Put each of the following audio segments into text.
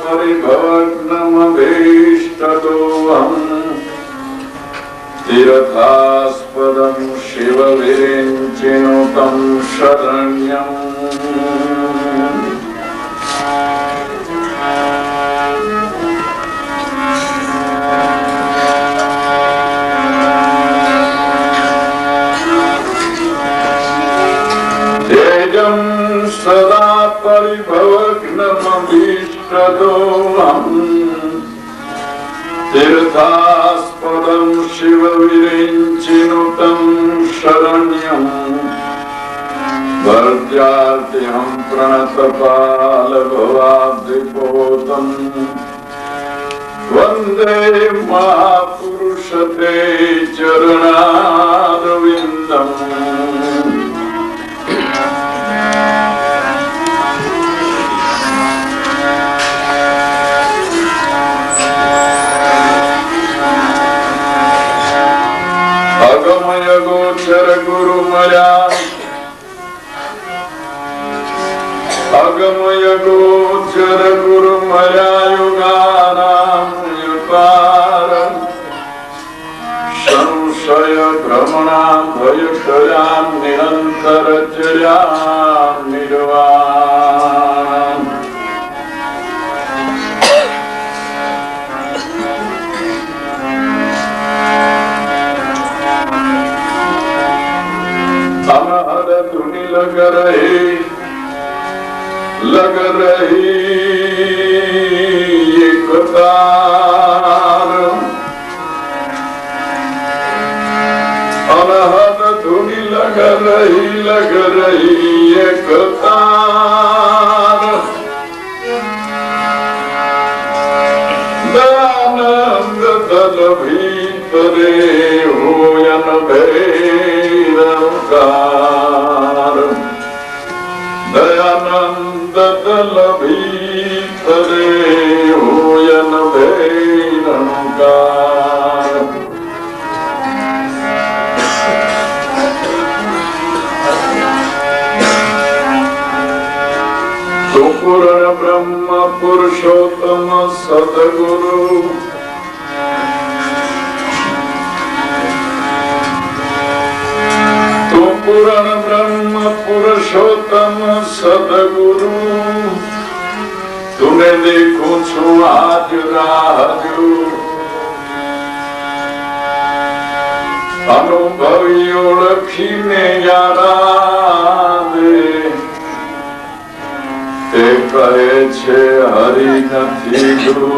परिभवग्नमभीष्टदोहम् तीर्थास्पदं शिवविरिञ्चिनुतं शरण्यम् तेजं सदा परिभवग्नमभीष्टदोहम् तीर्थास्पदं शिवविरिञ्चिनुतं शरण्यम् भर्त्यार्तिहं प्रणतपालभवाब्धिपोतम् वन्दे महापुरुषते चरणारविन्दम् अगमय गोचर गुरुमया अगमय गोचर गुरुमया युगानां युगारं संशय भ्रमणां भयकरां निरन्तरचर्यां निर्वाणम् अनहद धुनि लग रही एक तार अनहद धुनि लग रही एक तार दयानंद दल भीतरे होयन भैरवकार दयानंद दल भीतरे होयन भैरवकार तो पूर्ण ब्रह्म पुरुषोत्तम सद्गुरु पूर्ण ब्रह्म पुरुषोत्तम सद्गुरु तुम्हें देखूं छु आज राजू अनुभवी ओळखीने यारादे ते કહે છે હરિ નથી દૂર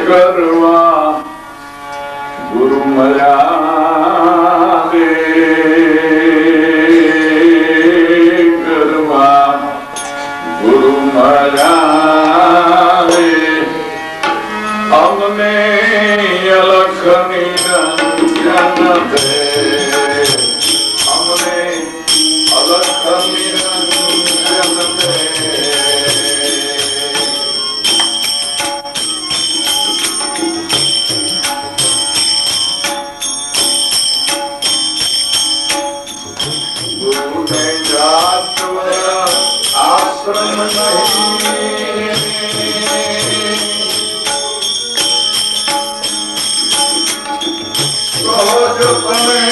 करवा गुरु मया रे करवा गुरु मया रे हमने अलख निरंजन दे हमने अलख निरंजन दे आश्रम नहीं जो तुम्हें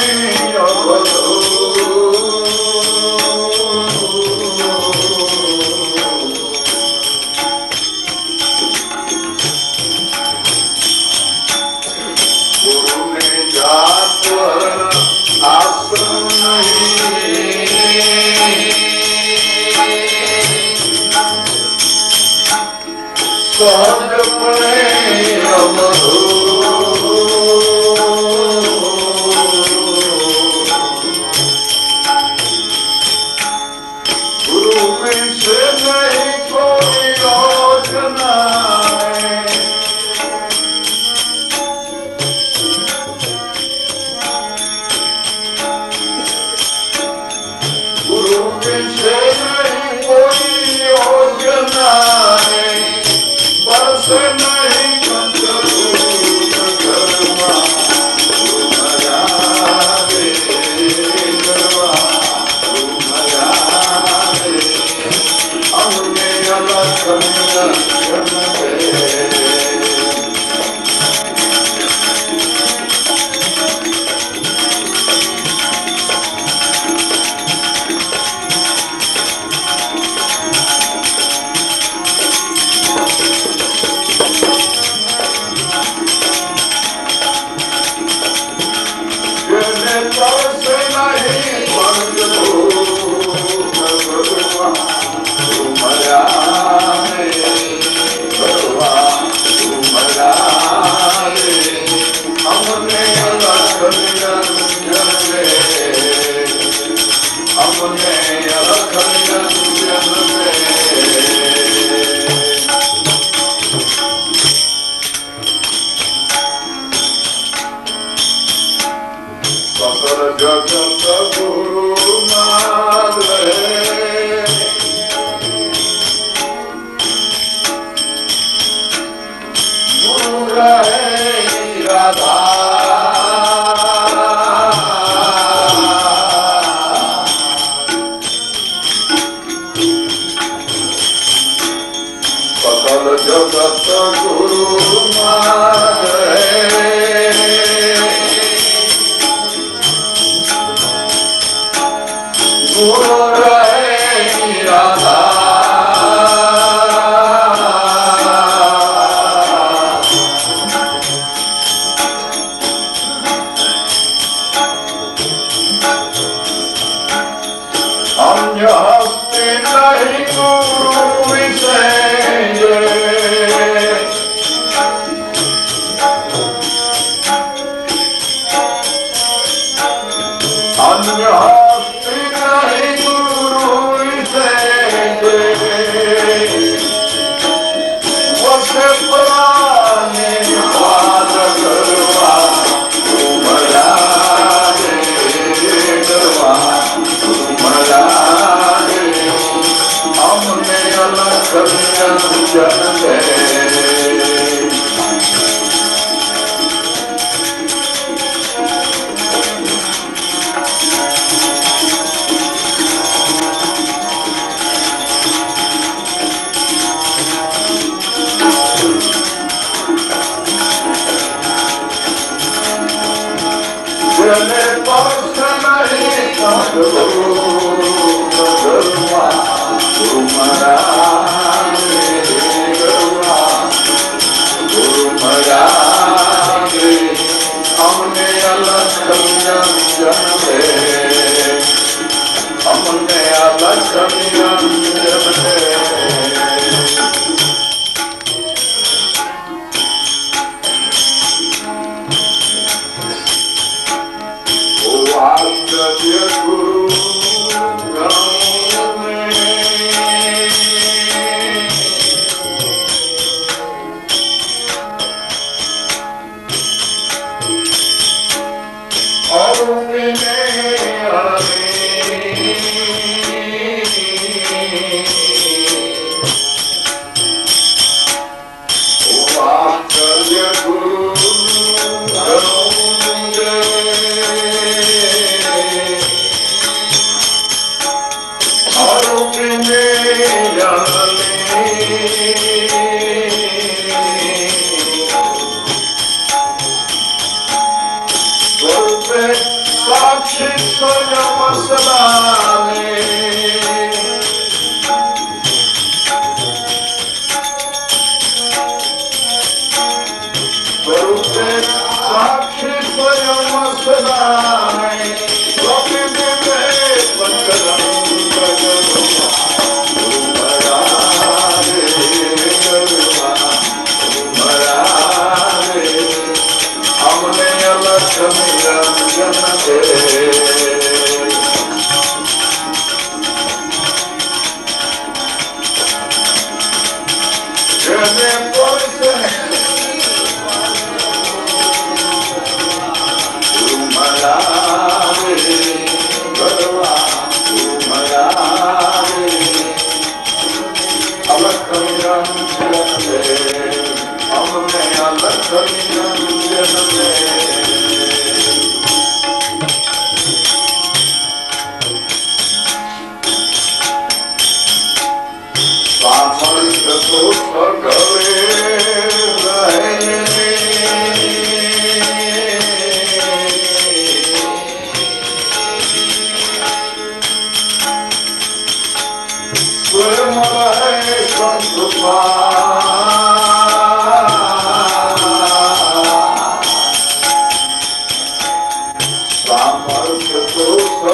Samartha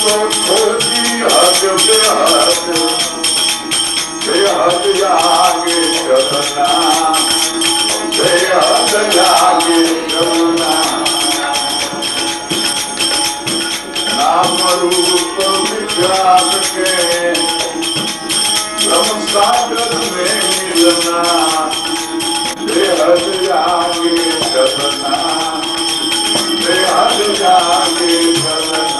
खोजी हद बेहद बेहद जागे चलना बेहद जागे चलना नाम रूप विचार के ब्रह्म सागर में मिलना बेहद जागे चलना बेहद जागे चलना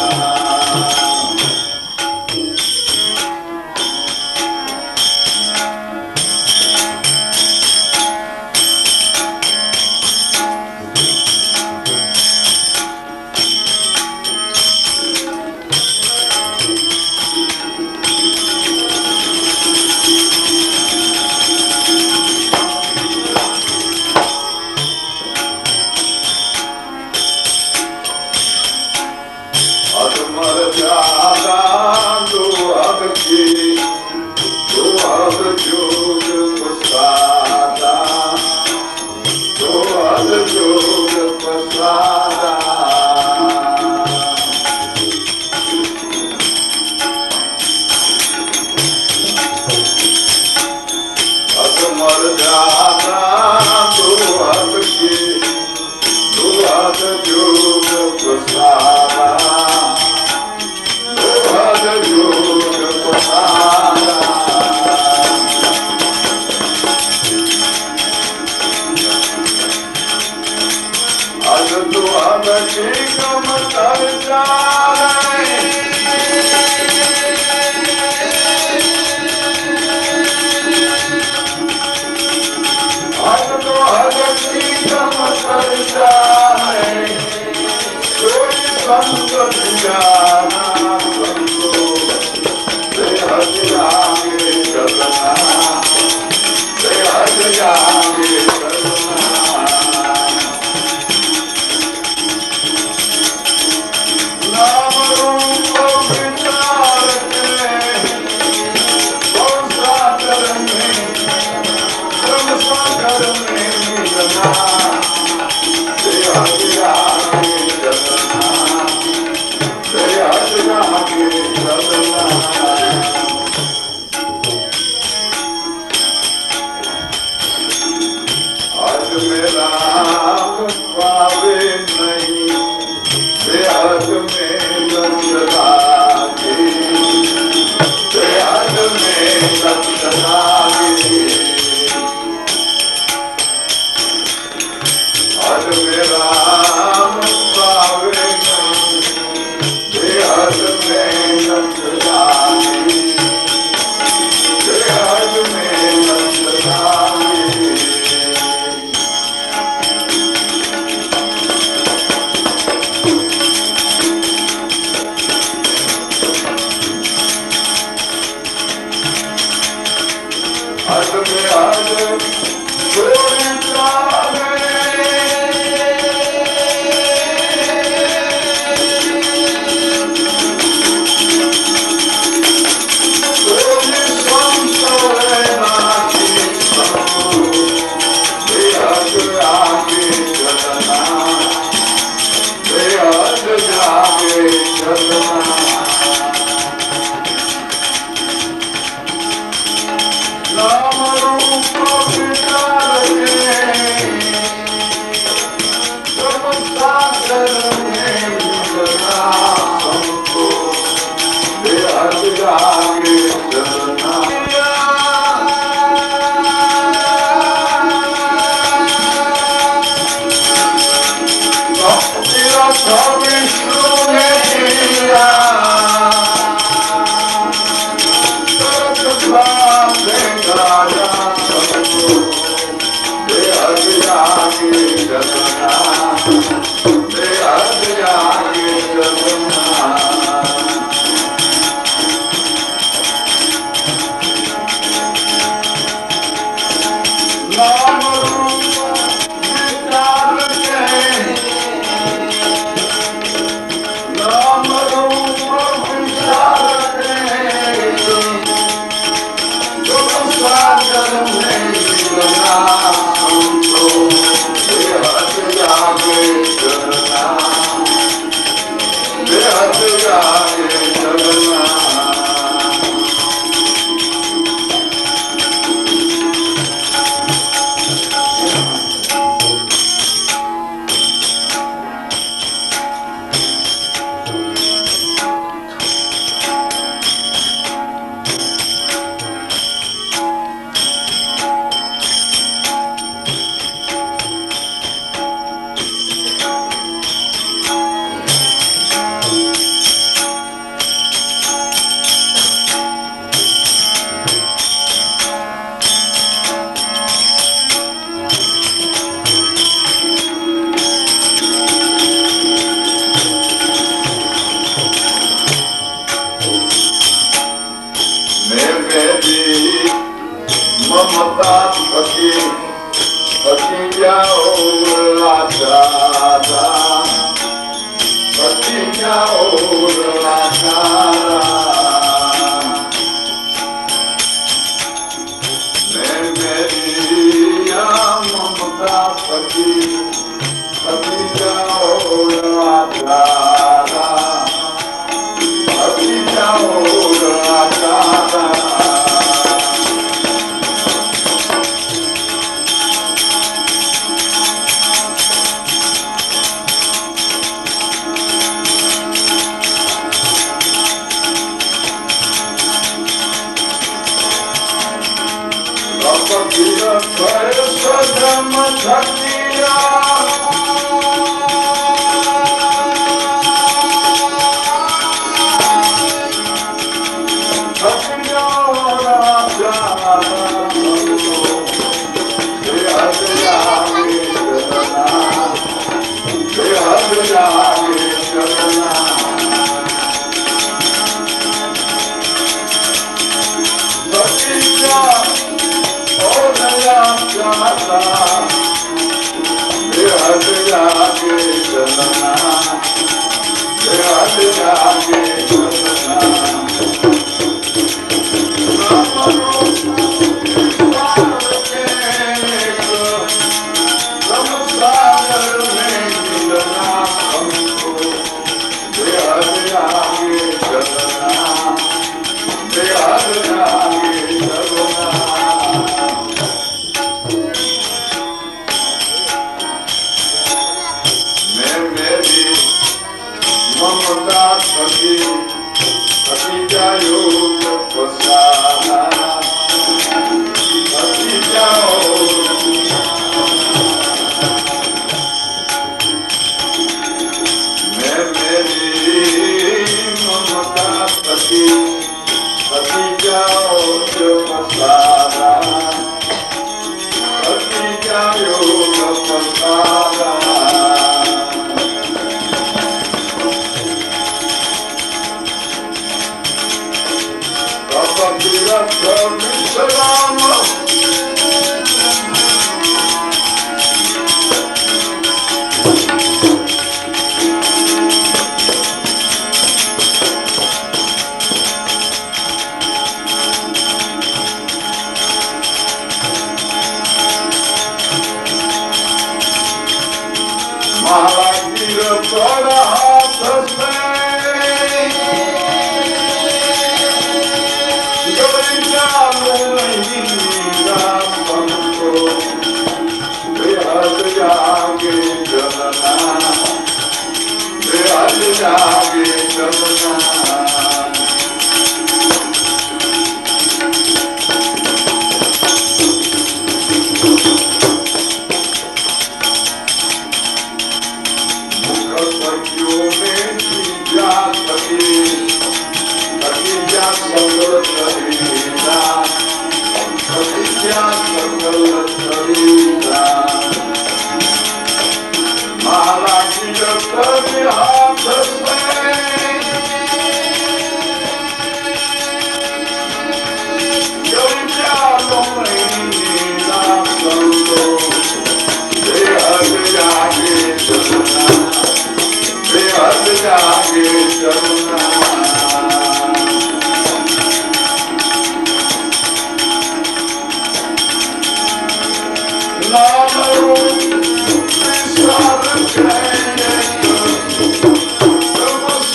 Up to the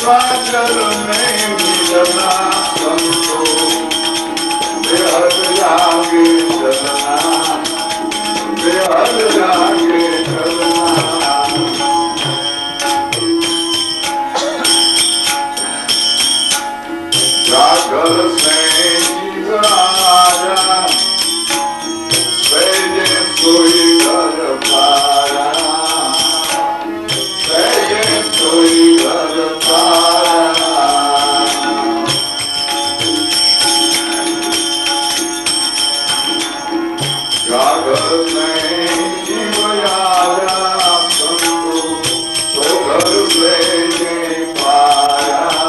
सागर में मिलना संतो बेहद जागे चलना बेहद जागे चलना जागर से जीव आया सहजे सोई घर पाया सहजे सोई घर पाया जागर में जीव आया संतो तो घर सहजे पाया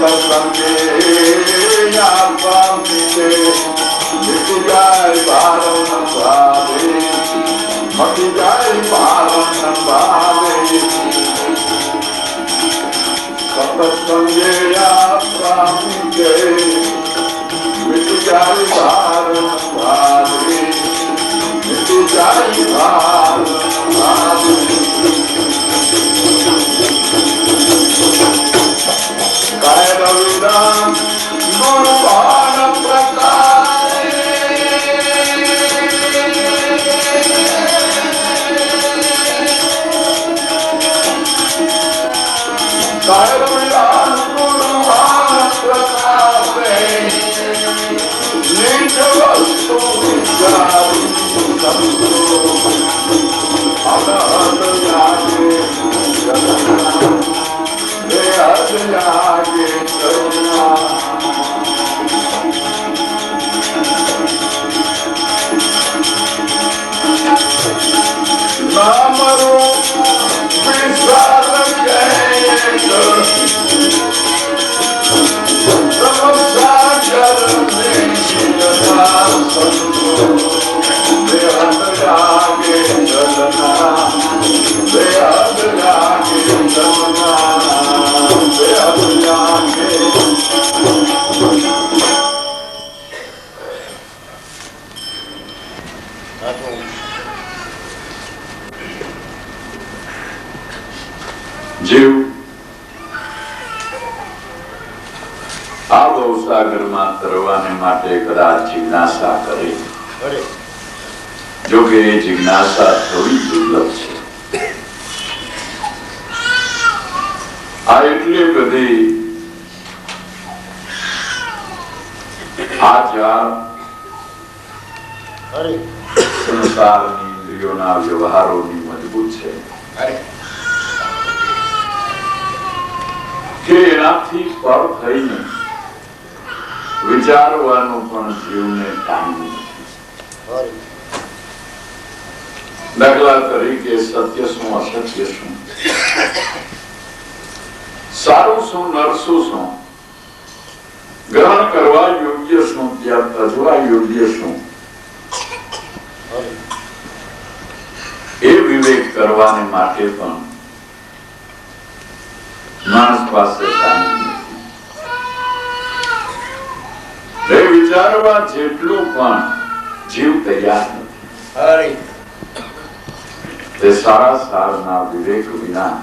સત્સંગે પામીતે મિટી જાય ભારત ભાવે મટી જાય ભારત ભાવે સત્સંગે પામીતે મિટી જાય ભારત ભાવે મિટી જાય ભારત ભાવે काय रविदान गुणवान प्रकारे काय रविदान गुणवान प्रकारे निज वस्तु विचारी संतो अनहद जागे जगन्नाथ लागे करुणा नाम रूप विशाल लागे चलना बेहद लागे चलना जीव आ भवसागर में तरवाने माटे कदाच जिज्ञासा करे जो कि जिज्ञासा थोड़ी दुर्लभ है आ एटली बधी आचार संसारनी इंद्रियोना व्यवहारोनी मजबूत है કે એનાથી પર થઈને વિચારવાનું પણ જીવને ટાઈમ નથી. દાખલા તરીકે સત્ય શું અસત્ય શું, સારું શું નરસું શું, ગ્રહણ કરવા યોગ્ય શું, ત્યાગ તજવા યોગ્ય શું, એ વિવેક કરવાને માટે પણ માણસ પાસે ટાઈમ નથી. વિચારવા જેટલું પણ જીવ તૈયાર નથી. તે સારા સારના વિવેક વિના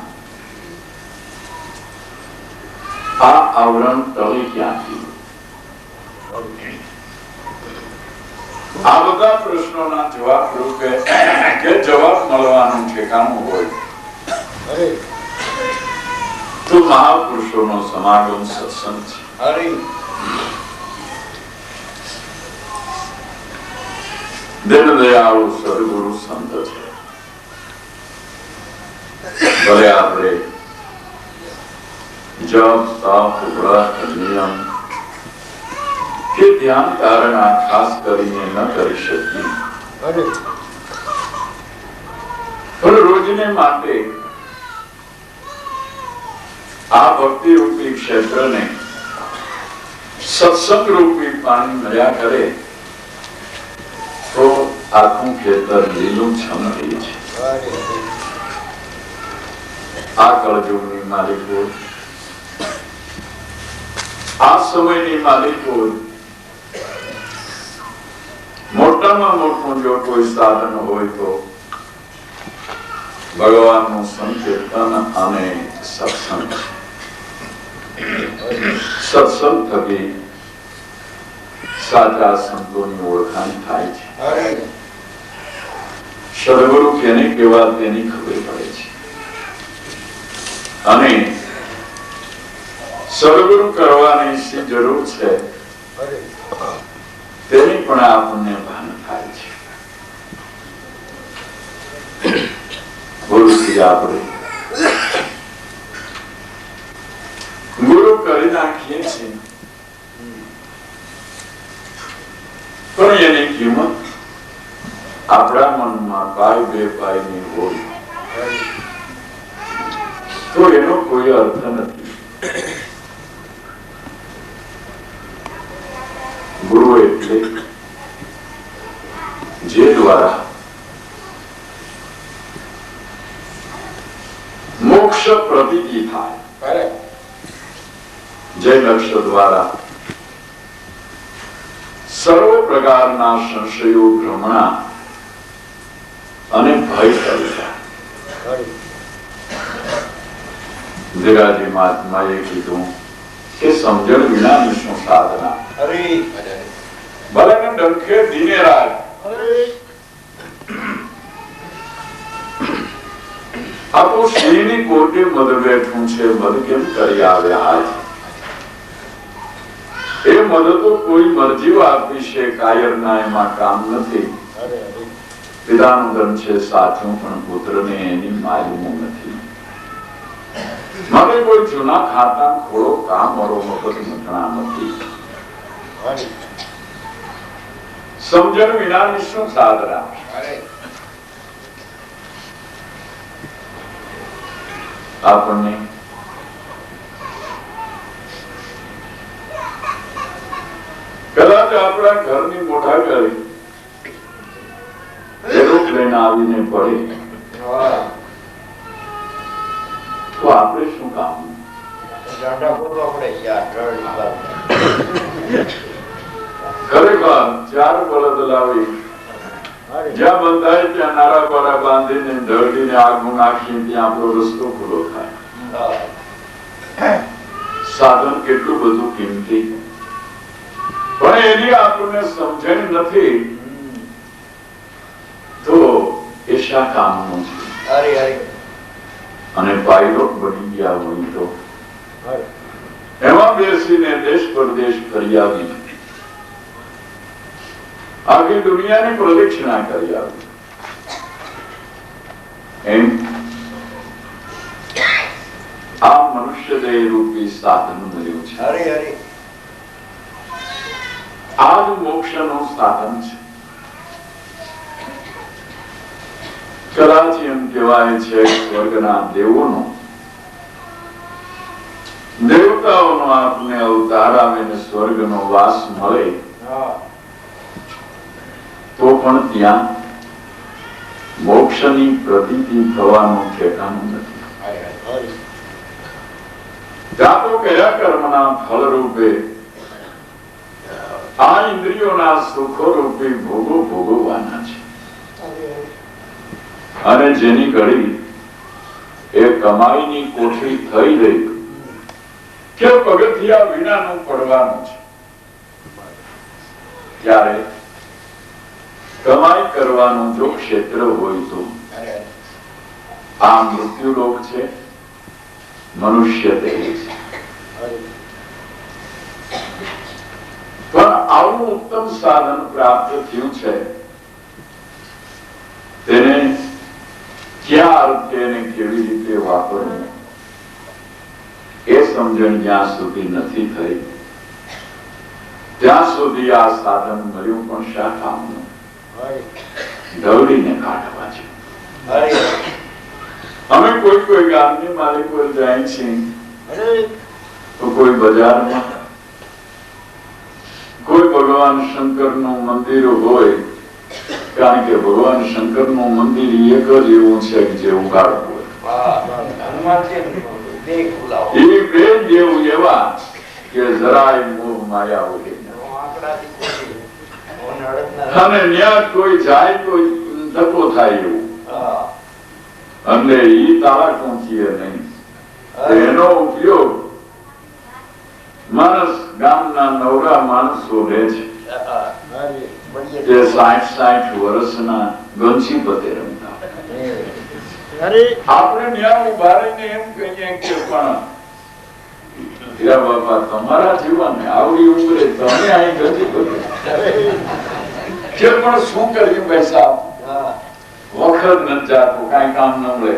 આ આવરણ ટળી ક્યાંથી? આ બધા પ્રશ્નોના જવાબ રૂપે કે જવાબ મળવાનું ઠેકાણું હોય તો મહાપુરુષોનો સમાગમ સત્સંગ છે. દીનદયાળુ સદગુરુ સંત છે. ભલે આપણે જપ તપ વ્રત નિયમ કે ધ્યાન ધારણા ખાસ કરીને ન કરી શકીએ, પણ રોજને માટે આ ભક્તિ રૂપી ક્ષેત્રને સત્સંગ રૂપી પાણી મળ્યા કરે તો આખું ખેતર લીલું છમ થઈ છે. આ કળયુગની માલિકો, આ સમયની માલિકો મોટામાં મોટું જો કોઈ સાધન હોય તો ભગવાનનું સંકીર્તન અને સત્સંગ. સત્સંગ થકી સાચા સંતોની ઓળખાણ થાય છે. સદગુરુ કેને કેવા તેની ખબર પડે છે અને સદગુરુ કરવાની શી જરૂર છે તેની પણ આપણને ભાન થાય છે. ગુરુથી આપણે ગુરુ કરી નાખીએ છીએ, પણ એની કિંમત આપણા મનમાં પાય બે પાયની હોય તો એનો કોઈ અર્થ નથી. એટલે જે દ્વારા મોક્ષ પ્રતીતિ થાય, જે લક્ષ્ય દ્વારા સર્વ પ્રકારના સંશયો, ભ્રમણા અને ભય કરી જાય. ધીરાજી મહાત્માએ કીધું કે સમજણ વિનાની શું સાધના. ભલે ને ડંખે દિને રાત આ તો સિંહની કોટે મદ બેઠું છે, મદ કેમ કરી આવ્યા? એ મદ તો કોઈ મરજીઓ આપી છે, કાયરના એમાં કામ નથી. પિતાનું ધન છે સાચું, પણ પુત્રને એની માલુમ નથી. મારે કોઈ જૂના ખાતા ખોળો કામ મારો મગજ મટણા નથી. સમજણ વિનાની શું સાધના. આપણને કદાચ આપણા ઘરની મોટા કરી એરોપ્લેન આવીને પડે તો આપણે શું કામ? ખરેખર 4 બળદ લાવી જ્યાં બંધાય ત્યાં નારા બારા બાંધીને ધરડીને આગમાં નાખીને ત્યાં આપણો રસ્તો ખુલ્લો થાય. સાધન કેટલું બધું કિંમતી, પણ એની આપણને સમજણ નથી તો એ શા કામનું છે? અને પાયલોટ બની ગયા હોય તો એમાં બેસીને દેશ પરદેશ કરી આવી, આખી દુનિયાની પ્રદક્ષિણા કરી આવી. એમ આ મનુષ્ય દેહ રૂપી સાધન મળ્યું છે. આ જ મોક્ષનું સાધન છે. કદાચ એમ કહેવાય છે સ્વર્ગના દેવતાઓનો આપને અવતાર આવે ને સ્વર્ગનો વાસ મળે તો પણ ત્યાં મોક્ષની પ્રતીતિ થવાનું ઠેકાણું નથી. ત્યાં તો કયા કર્મના ફળ રૂપે આ ઇન્દ્રિયોના સુખો રૂપે ભોગો ભોગવવાના છે. અને જેની ઘડી એ કમાઈની કોઠી થઈ ગઈ કે પગથિયા વિનાનું પડવાનું છે, ત્યારે કમાઈ કરવાનું જો ક્ષેત્ર હોય તો આ મૃત્યુલોક છે, મનુષ્ય દેહ છે. પણ આવું ઉત્તમ સાધન પ્રાપ્ત થયું છે, તેને ક્યાં અર્થે અને કેવી રીતે વાપરવું એ સમજણ જ્યાં સુધી નથી થઈ ત્યાં સુધી આ સાધન મળ્યું પણ શા કામનું? દોડીને કાઢવા છે. અમે કોઈ ગામની માલિકો જાય છે તો કોઈ બજારમાં કોઈ ભગવાન શંકર નું મંદિર હોય, કારણ કે ભગવાન શંકર નું મંદિર એક જ એવું છે કે જે ઉગાડવું હોય. એ બે જેવું એવા કે જરાય મોહ માયા હોય અને ત્યાં કોઈ જાય તો ધક્કો થાય એવું. એટલે ઈ તાળા ટૂંકીએ નહીં. એનો ઉપયોગ માણસ ગામના નવરા માણસો લે છે જે 60 વર્ષના ગંજી પતે રમતા. આપણે ત્યાં ઉભા રહીને એમ કહીએ કે પણ હીરા બાપા તમારા જીવન આવડી ઉંમરે તમે અહીં ગંજી પતે કે પણ શું કર્યું ભાઈ સાહેબ? વખત નથી જાતું, કઈ કામ ન મળે.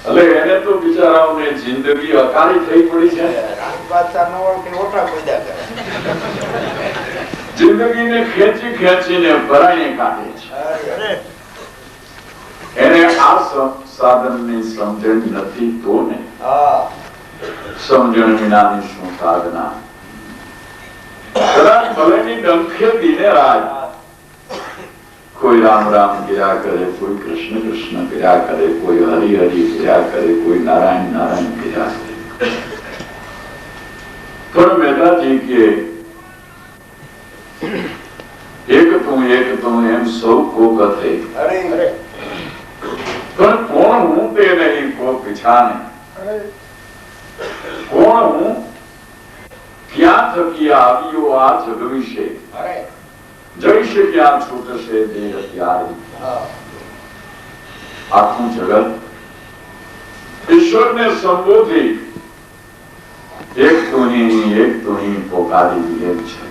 એટલે એને તો બિચારાઓને જિંદગી અકારી થઈ પડી છે. જિંદગીને ખેંચીને ભરાઈને કાઢે છે. એને આ સાધનની સમજણ નથી તો ને સમજણ વિનાની શું સાધના. कदाच भलेनी डंखे दीने राज कोई राम राम किया करे, कोई कृष्ण कृष्ण किया करे, कोई हरि हरि किया करे, कोई नारायण नारायण किया करे। पर मेरा जी के एक तुम एम सौ को कथे, पर कोण हूं ते नहीं को पिछाने, कोण हूं क्या थकी आवियो आ जग विषे, जैसे क्या छूट से देह त्यारी। आखू जगत ईश्वर ने संबोधी एक तो ही पोकारी दिए छे,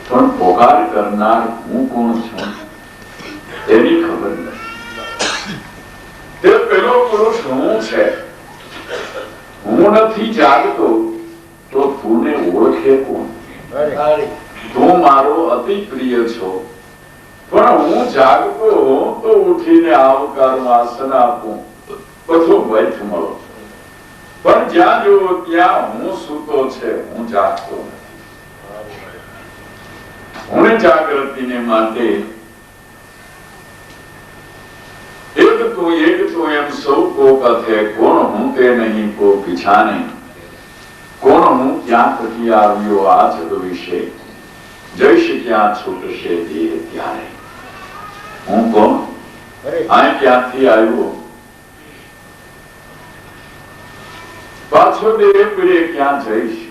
पण पोकार करनार हूँ कोण छूं तेनी खबर नहीं। ते पेलो पुरुष हूँ छे, हूँ नथी जागतो तो तूने ओळखे कोण। તું મારો અતિ પ્રિય છો, પણ હું જાગતો હોઉં તો ઉઠીને આવકારનું આસન આપું, બધું વૈથ મળો, પણ જ્યાં જોવો ત્યાં હું સૂતો છે, હું જાગતો નથી। હું જાગૃતિને માટે એક તો એમ સૌ કો કથે, કોણ હું તે નહીં કો પીછાને, કોણ હું ક્યાં થકી આવ્યો આ જગ વિશે, જૈસે ક્યાં છૂટશે દેહ ત્યારે। હું કોણ, આ ક્યાંથી આવ્યો, પાછો દેહ પીડે ક્યાં જઈશ।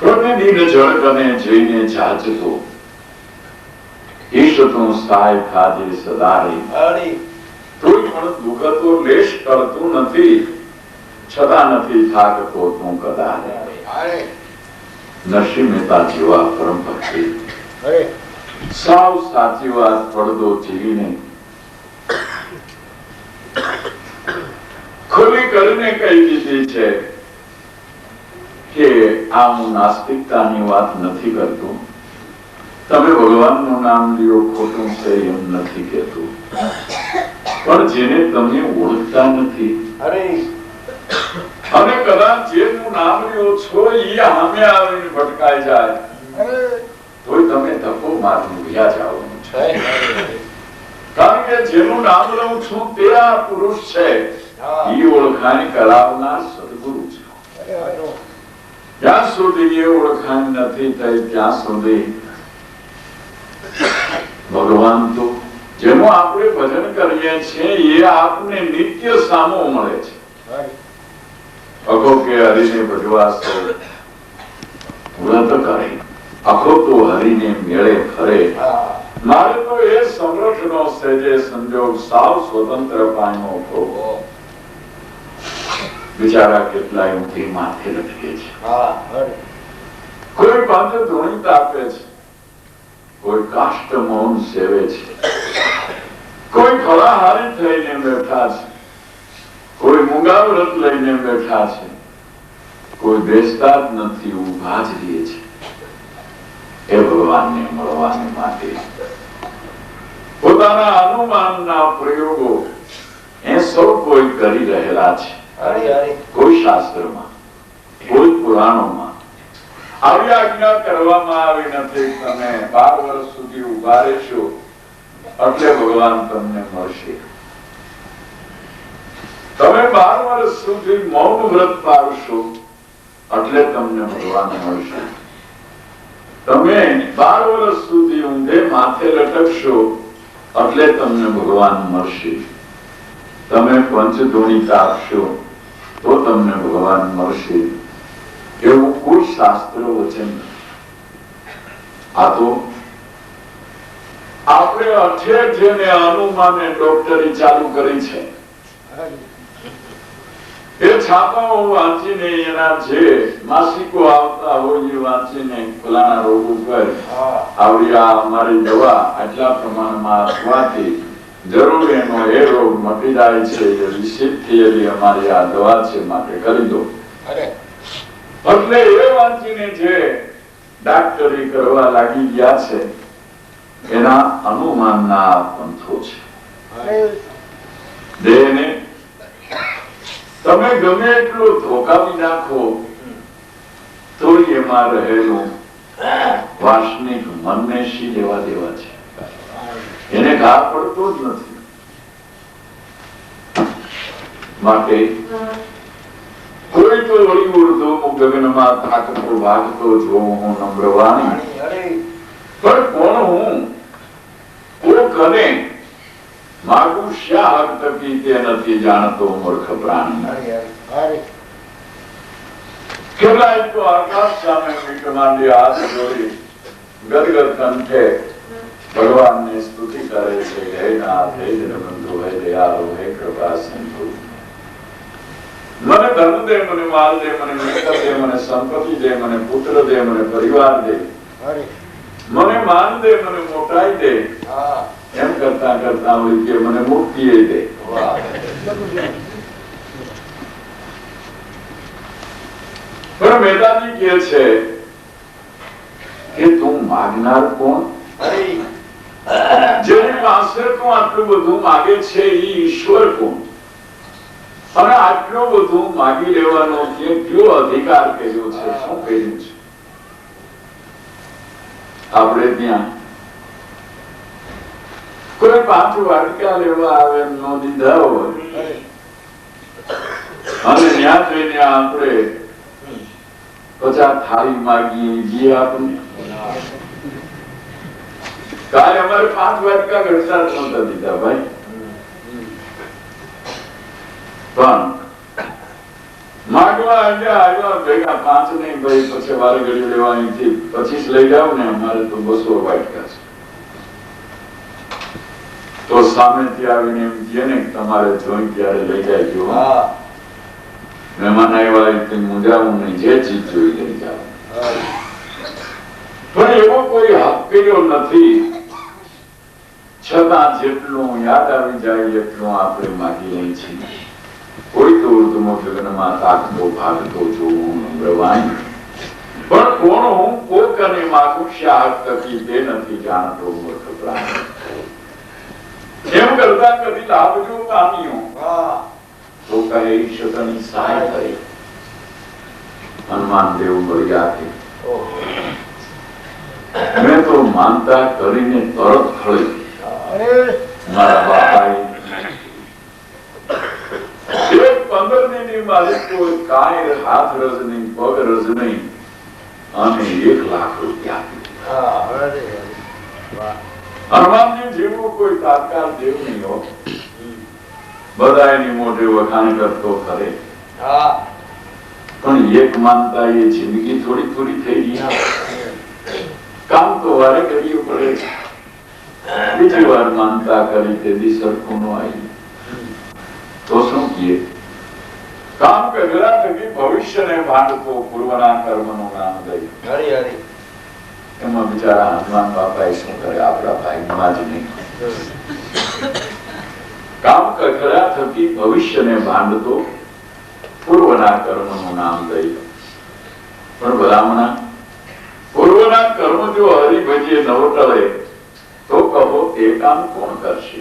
પ્રતિદિન જળકને જઈને જાજતો, ઈશ તું સહાય ખાધે સદારે, કોઈ પણ દુઃખ તો લેશ કરતું નથી, છતાં નથી થાકતો તું કદાચ। નરસિંહ મહેતા જેવા પરમ ભક્તિ સાવ સાચી વાત પડદો ચીરીને ખુલ્લી કરીને કહી દીધી છે કે આ હું નાસ્તિકતાની વાત નથી કરતો, તમે ભગવાનનું નામ લ્યો ખોટું છે એમ નથી કહેતો, પણ જેને તમે ઓળખતા નથી અને કદાચ જેનું નામ લ્યો છો એ સામે આવીને ભટકાઈ જાય તો તમે ધક્કો મારીને ભૂયા જવાનું છે। કારણ કે જેનું નામ લઉં છું તે આ પુરુષ છે, એ ઓળખાણ કરાવનાર સદગુરુ છે। જ્યાં સુધી એ ઓળખાણ નથી થઈ ત્યાં સુધી ભગવાન તો જેનું આપણે ભજન કરીએ છીએ એ આપને નિત્ય સામો મળે છે। અખો કે હરિને ભજવા સૌ વ્રત કરે, અખો તો હરિને મેળે ફરે, મારે તો એ સમર્થનો સેજે સંજોગ સાવ સ્વતંત્ર પામ્યો ખો। બિચારા કેટલાય ઊંધી માથે લટકે છે, કોઈ પાંચ ધૂણી તાપે છે, કોઈ કાષ્ટ મૌન સેવે છે, કોઈ ફળાહારી થઈને બેઠા છે, કોઈ મૂંગા વ્રત લઈને બેઠા છે, કોઈ બેસતા જ નથી, ઊભા જ રહે છે। એ ભગવાનને મળવાને માટે પોતાના અનુમાનના પ્રયોગો એ સૌ કોઈ કરી રહેલા છે। કોઈ શાસ્ત્રમાં, કોઈ પુરાણોમાં આવી આજ્ઞા કરવામાં આવી નથી, તમે 12 વર્ષ સુધી ઊભા રહેશો એટલે ભગવાન તમને મળશે, તમે 12 વર્ષ સુધી મૌન વ્રત પાળશો એટલે તમને ભગવાન મળશે, તમે 12 વર્ષ સુધી ઊંધે માથે લટકશો એટલે તમને ભગવાન મળશે, તમે પંચધૂણી તાપશો તો તમને ભગવાન મળશે, એવું કોઈ શાસ્ત્ર વચન નથી। આ તો આપણે અઠે અઠે અનુમાને ડોક્ટરી ચાલુ કરી છે। એ છાપાઓ વાંચીને એના જે માસિકો આવતા હોય એ વાંચીને ફલાણા રોગ ઉપર આવડી આ અમારી દવા આટલા પ્રમાણમાં આપવાથી જરૂર એનો એ રોગ મટી જાય છે, એ રિસીપ્ટ થયેલી અમારી આ દવા છે માટે કરી દો। એટલે એ વાંચીને જે ડાક્ટરી કરવા લાગી ગયા છે એના અનુમાનના પંથો છે। દેહને તમે ગમે એટલું ધોકાવી નાખો તો એમાં રહેલું વાસનિક મનને શી લેવા દેવા છે? એને ઘા પડતો જ નથી. માટે કોઈ તો વળી ઉર્ધો ગગનમાં થાકતો ભાગતો જો હું નમ્રવાણી, પણ કોણ હું કરે માગું શા હક તકી તે નથી જાણતો મૂર્ખ પ્રાણી. કેટલાય તો આકાશ સામે મીટ માંડી હાથ જોડી ગદગદ કંઠે ભગવાનની સ્તુતિ કરે છે. હે નાથ, હે જનબંધુ, હે દયાળુ, હે કૃપા સિંધુ, મને ધન દે, મને માલ દે, મને મિત્ર દે, મને સંપત્તિ દે, મને પુત્ર દે, મને પરિવાર દે, મને માન દે, મને મોટાઈ દે. એમ કરતા કરતા હોય કે મને મુક્તિ દે. પણ મેદાની કહે છે કે તું માગનાર કોણ? જેની પાસે તું આટલું બધું માગે છે એ ઈશ્વર કોણ? અને આટલું બધું માગી લેવાનો કયો અધિકાર કર્યો છે? શું કર્યું છે? આપણે ત્યાં કોઈ 5 વાટકા લેવા આવે ન દીધા હોય અને ત્યાં જઈને આપણે 50 થાળી માગીએ જે આપણને કાલે અમારે 5 વાટકા ઘટતા નહોતા દીધા ભાઈ. પણ માગવા આવ્યા ભેગા 5 નહીં ભાઈ, પછી વારે ઘડી લેવાની 25 લઈ જાવ ને, અમારે તો 200 વાટકા છે. તો સામેથી આવીને એમ કહે ને તમારે જોઈ ત્યારે લઈ જાય. મહેમાન આવ્યા એટલે મુંજાવું નહીં, જે ચીજ જોઈ લઈ જાવ. પણ એવો કોઈ હક કર્યો નથી, છતાં જેટલું યાદ આવી જાય એટલું આપણે માગી લઈએ છીએ. કોઈ તો ઉર્ધ્વમાં ગગનમાં તાકતો ભાગતો જોવું નમ્રવાણી, પણ કોણ હું કોકને માગું શા હક તકી તે નથી જાણતો મૂર્ખ પ્રાણી. એમ કરતા કદી લાભજો કામ્યો તો કહે ઈશ્વરની સહાય કરી. હનુમાન દેવ બોલ્યા કે મેં તો માનતા કરીને તરત ખળી. મારા બાપાએ 15 દિનની માલિક કોઈ કાંઈ હાથ રજ નહીં, પગ રજ નહીં, અને 1 લાખ રૂપિયા હનુમાનજી જેવું કોઈ તાત્કાલ દેવ નહીં હો. બધા એની મોઢે વખાણ કરતો ખરે, પણ એક માનતા એ જિંદગી થોડી પૂરી થઈ ગઈ. કામ તો વારે કરવું પડે. બીજી વાર માનતા કરી તે દી સરખું ન આવી તો શું કીએ? કામ કગરા થકી ભવિષ્યને ભાંડતો પૂર્વના કર્મનું નામ દઈ. એમાં બિચારા હનુમાન બાપા શું કરે? આપણા ભાઈમાં જ નહીં. કામ કગરા થકી ભવિષ્યને ભાંડતો પૂર્વના કર્મનું નામ દઈ. પણ ભલામણા પૂર્વના કર્મ જો હરિભજીએ નવ ટળે તો કહો તે કામ કોણ કરશે?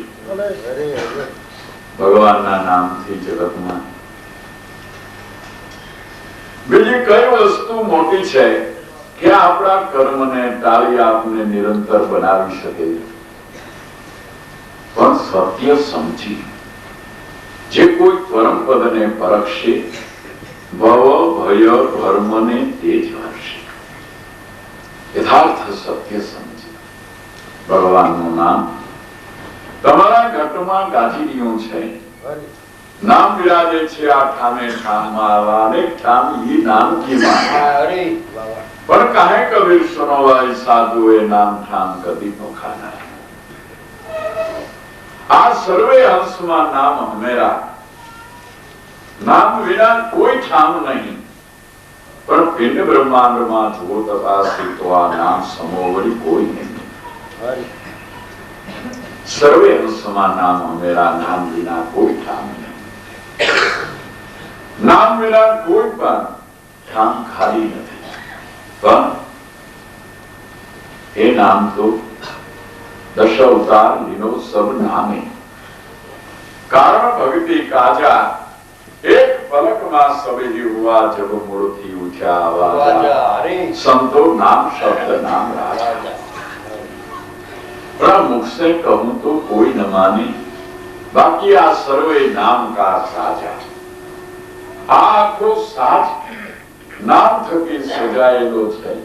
ભગવાનના નામથી જગતમાં બીજી કઈ વસ્તુ મોટી છે કે આપણા કર્મને ટાળી આપને નિરંતર બનાવી શકે? પણ સત્ય સમજી જે કોઈ પરમ પદને પરખશે ભવ ભય ભર્મને તે જ હરશે. યથાર્થ સત્ય સમજી ભગવાનનું નામ તમારા ઘટમાં ગાજી રહ્યું છે. નામ વિરાજે છે આ ઠામે ઠામમાં, અનેક ઠામ ઈ નામ કી માન. પણ કાહે કબીર સુનો ભાઈ સાધુ એ નામ ઠામ કદી નોખાના. આ સર્વે હંસમાં નામ હમેરા. નામ વિના કોઈ ઠામ નહીં. પણ પિંડ બ્રહ્માંડમાં જો તપાસી તો આ નામ સમો વળી કોઈ નહીં. સર્વે હંસમાં નામ હમેરા. નામ વિના કોઈ ઠામ નહીં. નામ વિના કોઈ પણ ઠામ ખાલી નથી. પણ એ નામ તો દશ અવતાર લીનો સબ નામે. કારણ ભક્તિ કાજા એક पलक मां सवेरी हुआ जब मूर्ति उठा आवाजा संतो नाम शब्द नाम राजा। बड़ा मुख से कहूं तो कोई न माने, बाकी आ सर्वे नाम का साजा। आखो साज नाम थकी सजाएलो छे,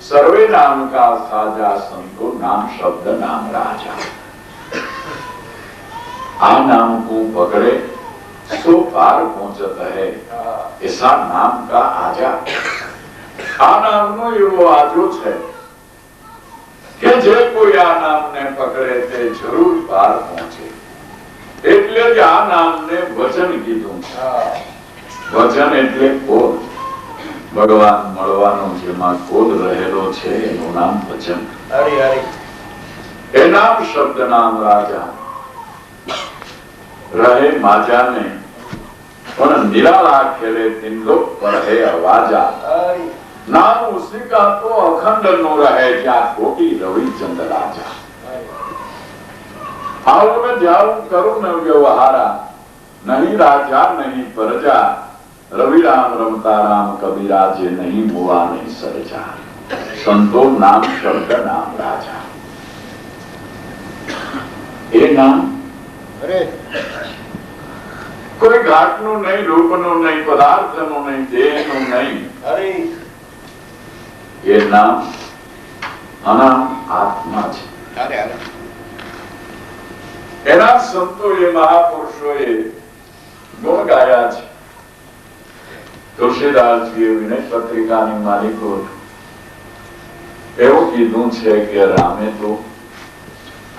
सर्वे नाम का साजा संतो नाम शब्द नाम राजा। आ नाम को पकड़े सो पार पहुंचता है, ऐसा नाम का आजा। आ नाम नो एवो आजो छे કે જે કોઈ આ નામને પકડે તે જરૂર પાર પહોંચે, એટલે જ આ નામને વચન કીધું। વચન એટલે કોલ, ભગવાન મળવાનો જેમાં કોલ રહેલો છે એનું નામ વચન। એ નામ શબ્દ નામ રાજા रहे माजा ने पण निराला खेले तिनलोक पर है आवाजा। नाम उसी का तो अखंड नो रहे क्या कोटि रवि चंद राजा। आओ में जाऊं करूं न व्यवहारा, नहीं राजा नहीं प्रजा, रवि राम रमता राम कबीरा जे नहीं मुआ नहीं सरजा। संतो नाम शब्द नाम राजा। ए नाम अरे कोई घाट नु नहीं, रूप नु नहीं, पदार्थ नु नहीं, देह नु नहीं, अरे ये नाम अनाम आत्मा छे। अरे अरे एना संतो ये महापुरुषोए गुण गाया छे। तुलसीदास जी विनय पत्रिकानी मालिको एवं कीधुं छे के रामे तो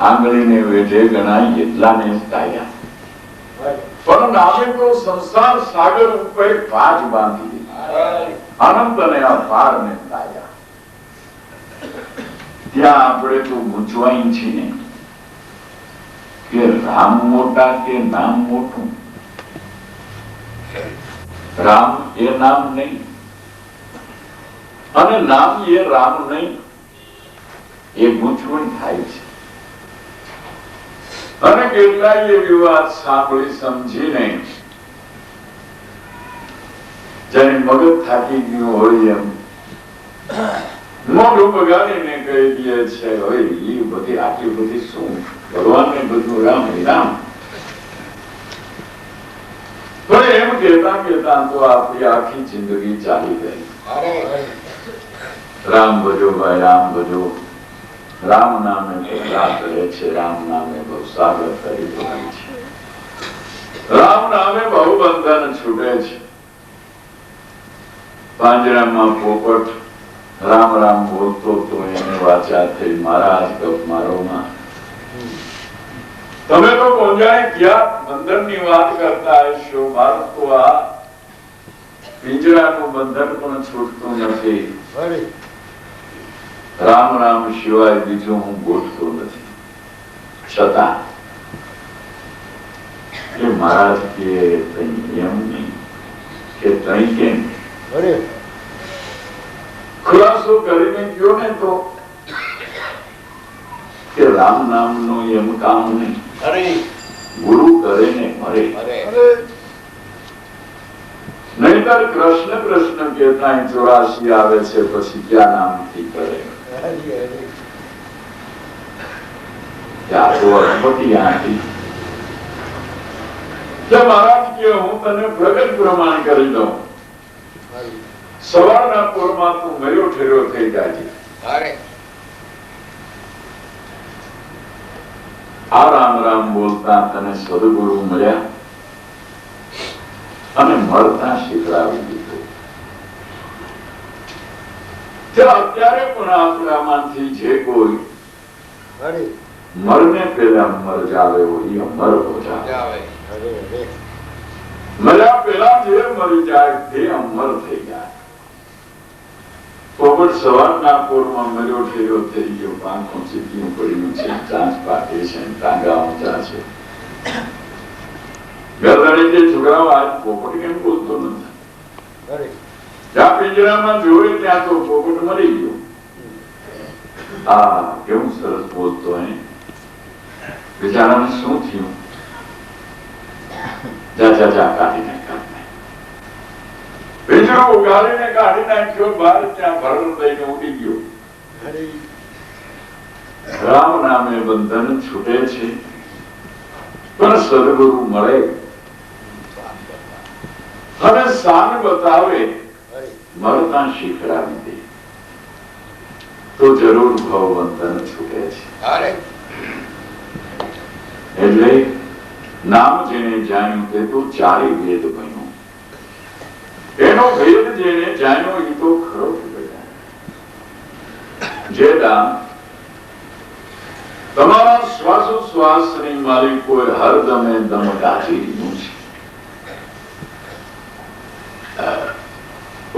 आंगली ने वेठे गणाई એટલા ને કાયા, પણ નામે તો સંસાર સાગર ઉપર પાજ બાંધી દીધી, અનંત ને અપાર ને કાયા। ત્યાં આપણે તો મૂંઝવાઈ છીએ કે રામ મોટા કે નામ મોટું। રામ એ નામ નહીં અને નામ એ રામ નહીં, એ મૂંઝવણ થાય છે। અને કેટલાય એવી વાત સાંભળી સમજીને જેને મગજ થાકી ગયું હોય એમ મોઢું બગાડીને કહી દે છે, હવે એ બધી આટલી બધી શું ભગવાનને બધું રામ રામ। પણ એમ કહેતા કહેતા તો આપણી આખી જિંદગી ચાલી ગઈ। રામ ભજો ભાઈ રામ ભજો, राम नामे रात रहे छे, राम नामे बहुसागर तरी जोड़े छे, राम नामे बहु बंधन छूटे छे। પાંજરા માં પોપટ રામ રામ બોલતો તો એને વાચા થઈ महाराज गप मारो માં। તમે તો કોંજાણે ક્યાં બંધન ની વાત કરતા હશો, મારું તો આ પિંજરાનું બંધન પણ છૂટતું નથી। राम राम शिवाय बीजो हूं बोलतो नहीं, छता ये महाराज के एम नहीं के तई के अरे खुलासो करीने क्यों ने तो के राम नाम नो एम काम नहीं, अरे गुरु करे ने मरे। अरे नहींतर कृष्ण कृष्ण कहता है 84 आवे छे પછી क्या नाम थी करे। क्या तो अनुभूति आती जब महाराज के हूं तने प्रगट प्रमाण કરી દઉં, સવારના પૂરમાં તું મર્યો ઠેર્યો થઈ જાજે। અરે આ રામ રામ બોલતા તને સદગુરુ મળ્યા અને મળતા શીખડાવી દીધું। અત્યારે પણ આપણામાંથી જે કોઈ મરને પહેલા મર જાવે હોય અમર હો જાવે, મર્યા પહેલા જે મરી જાય તે અમર થઈ જાય। પોપટ સવારના પોરમાં મર્યો ઠેર્યો થઈ ગયો, પાંખો ચીકીયું પડ્યું છે, ચાંચ પાકે છે, ટાંગા ઊંચા છે। ગરદણી જે છોકરાઓ આજ પોપટ કેમ બોલતો નથી? જ્યાં પિંજરામાં જોયે ત્યાં તો પોપટ મરી ગયો। આ કેવું સરસ બોલતો હે, બિચારાને શું થયું? જા જા જા કાઢીને કાઢને પિંજરો ઉગાડીને કાઢી નાખ્યો બહાર, ત્યાં ભરણ દઈને ઉડી ગયો. રામ નામે બંધન છૂટે છે, પણ સદગુરુ મળે અને શાન બતાવે, મળતા શીખડાવી દે તો જરૂર ભવબંધન છૂટે છે. એટલે નામ જેને જાણ્યું તે તો ચારે વેદ બન્યો. એનો ભેદ જેને જાણ્યો એ તો ખરો જે નામ તમારા શ્વાસોશ્વાસની માલિકોએ હરદમે દમ ગાજી દીધું છે.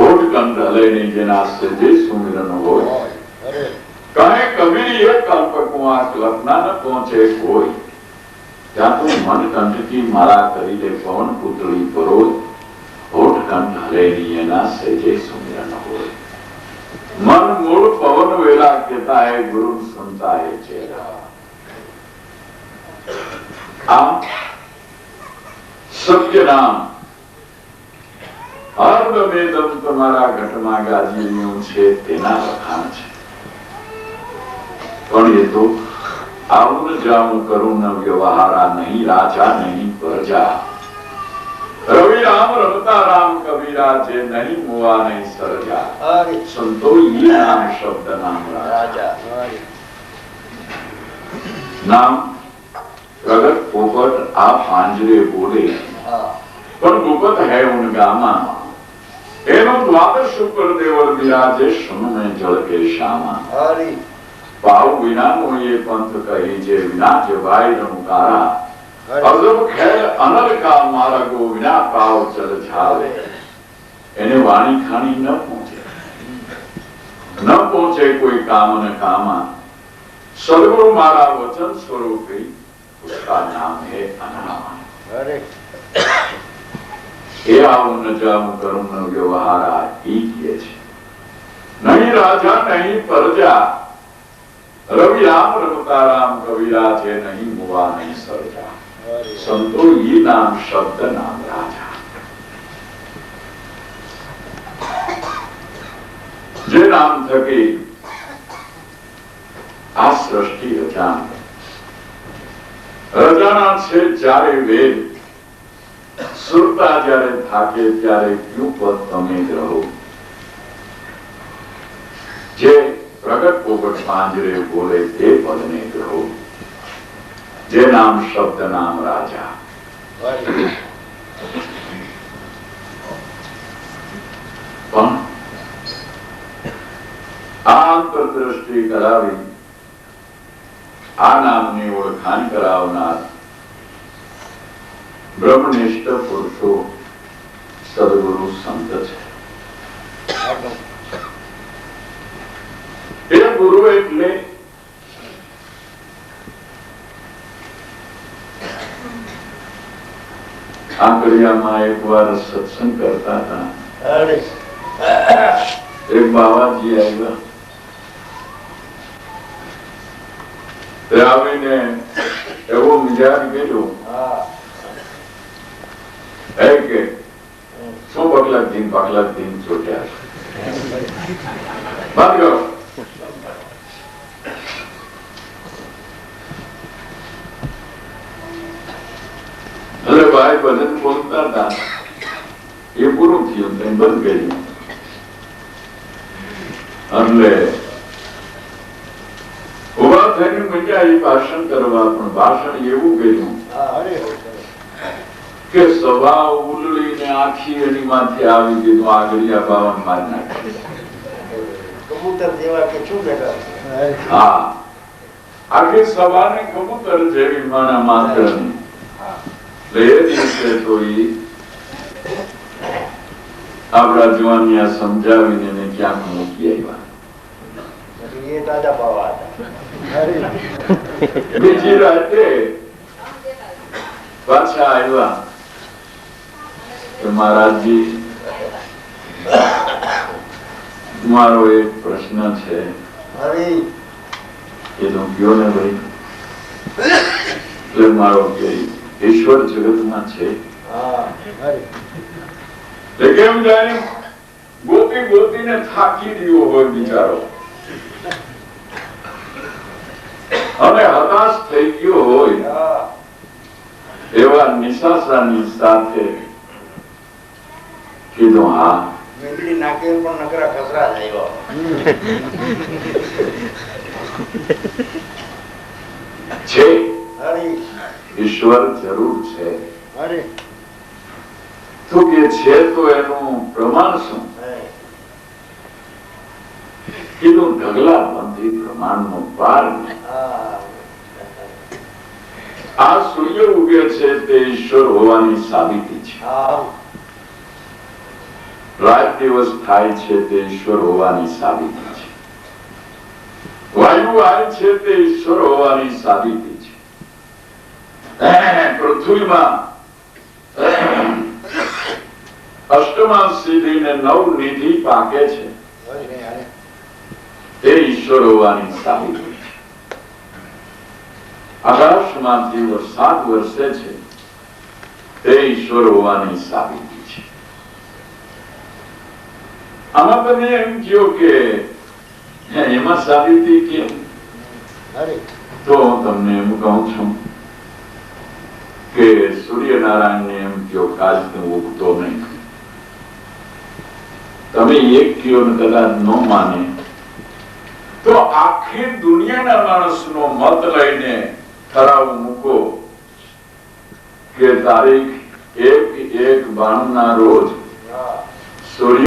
ઓઢ કંઠ હલેને જેના સજે સુમિરન હોય, કહે કબીર એ કલ્પકું આ કલ્પના ન પહોંચે કોઈ, ત્યાં તું મન કંઠથી મારા કરી લે પવન પુતળી પરોય. ઓઢ કંઠ હલેની એના સજે સુમિરન હોય, मन मूल पवन वेला कहता है गुरु सुनता है चेहरा. આ સત્ય નામ અર્ધવેદમ તમારા ઘટમાં ગાજીયું છે, તેના લખાણ છે. પણ એ તો આવું જાઉં કરું ન વ્યવહારા, નહીં રાજા નહીં પ્રજા. રવિ રામ રમતા રામ કબીરા, જે નહીં મુવા નહીં સરજા. સંતો ઈ નામ શબ્દ નામ રાજા. નામ प्रगट पोपट आप आंजरे बोले, पर गुपत है उन गामा. एनो द्वादश शुक्र देवर विराजे, सुन में जल के श्यामा. पाव विना नो ये पंथ कही जे, विना जवाई रमुकारा. अजब खेल अनल का मार्गो, विना पाव चल छावे. एने वाणी खानी न पहुंचे कोई काम न कामा. सदगुरु मारा वचन स्वरूपी, उसका नाम है अनामा. એ આવું ન જાવું કરું ન વ્યવહારા, ઈ કહે છે. નહીં રાજા નહીં પ્રજા, રવિ રામ રમતા રામ કબીરા, છે નહીં મુવા નહીં સરજા. સંતો ઈ નામ શબ્દ નામ રાજા. જે નામ થકી આ સૃષ્ટિ રચાણ. રજાના છે જ્યારે વેદ, સુરતા જ્યારે થાકે ત્યારે ક્યું પદ તમે રહો. જે પ્રગટ પોપટ પાંજરે બોલે તે પદને ગ્રહો. જે નામ શબ્દ નામ રાજા. પણ આ અંતરદ્રષ્ટિ કરાવી આ નામની ઓળખાણ કરાવનાર બ્રહ્મનિષ્ઠ પુરુષો સદગુરુ સંત છે. એ ગુરુ એટલે આંકડિયામાં એક વાર સત્સંગ કરતા હતા. એક બાવાજી આવ્યા. આવીને એવો મિજાજ કર્યો કે શું પગલા દિન ચોટ્યા બાદ કરો. એટલે ભાઈ ભજન બોલતા હતા, એ પૂરું થયું, બંધ કર્યું. એટલે ઉભા થઈને મજા એ ભાષણ કરવા, પણ ભાષણ એવું કર્યું કે સવા ઉલળીને આખી એની માથે આવી દીધું. આગળિયા બાવન માર નાખી. હા, આખી સવાને કબૂતર જેવી માના માત્રની. એ દિવસે તો આપડા જુવાનિયા સમજાવીને એને ક્યાંક મૂકી આવ્યા. બીજી રાતે પાછા આવ્યા કે મહારાજજી, મારો એક પ્રશ્ન છે. એનો કયો ને ભાઈ. એટલે મારો કે ઈશ્વર જગતમાં છે. કેમ જાણ્યું? ગોતી ગોતીને થાકી રહ્યો હોય બિચારો અને હતાશ થઈ ગયો હોય એવા નિશાસાની સાથે કીધું હા મેંદડી નાખે પણ નકરા કચરા જ આવ્યો. છે હરી ઈશ્વર જરૂર છે હરી તો કે છે તો એનું પ્રમાણ શું? કીધું ઢગલા બંધી પ્રમાણનો પાર નહીં. આ સૂર્ય ઉગે છે તે ઈશ્વર હોવાની સાબિતી છે. રાત દિવસ થાય છે તે ઈશ્વર હોવાની સાબિતી છે. વાયુ આવે છે તે ઈશ્વર હોવાની સાબિતી છે. પૃથ્વીમાં અષ્ટમા સિદ્ધિને નવ નિધિ પાકે છે તે ઈશ્વર હોવાની સાબિતી છે. આકાશમાંથી વરસાદ વરસે છે તે ઈશ્વર હોવાની સાબિતી છે. આમાં તમે એમ કહો કે એમાં સાબિતી કેમ? તો હું તમને એમ કહું છું કે સૂર્યનારાયણને એમ કહો કાલ હું ઉગતો નહીં. તમે એક કયો ને કદાચ ન માને તો આખી દુનિયાના માણસનો મત લઈને ઠરાવ મૂકો કે તારીખ 1/1/92 રોજ સૂર્ય